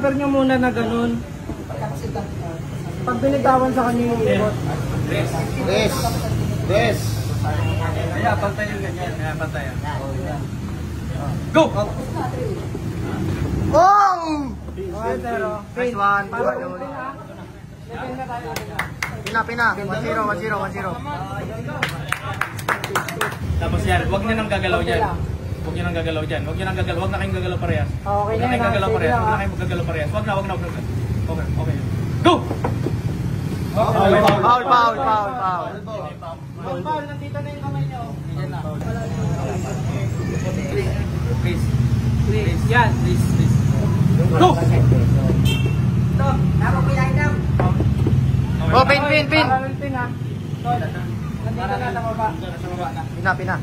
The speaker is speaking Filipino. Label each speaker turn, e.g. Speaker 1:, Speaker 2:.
Speaker 1: i-cover nyo muna na ganun. Pag binitawan sa kanya yung ikot.
Speaker 2: Des.
Speaker 3: Kaya, pantay yung ganyan. Kaya, pantay. Go!
Speaker 2: Bong!
Speaker 1: Okay, pero.
Speaker 2: Nice one.
Speaker 1: Para ulit ha. Legend na tayo.
Speaker 2: Pina. 1-0.
Speaker 3: Tapos yan, huwag nyo nang gagalaw dyan. Huwag nyo nang gagalaw dyan. Huwag na kayong gagalaw parehas.
Speaker 1: Okay na.
Speaker 3: Huwag na kayong gagalaw parehas. Huwag na. Okay. Go!
Speaker 2: Foul.
Speaker 1: Paul, nandito na yung kamay nyo.
Speaker 3: Please. Yan. Please. Go!
Speaker 1: Ito, nakapilay na.
Speaker 2: Oh, pin.
Speaker 1: Para ulit ha. Nandito na sa baba.
Speaker 3: Nasa baba na.
Speaker 2: Pina.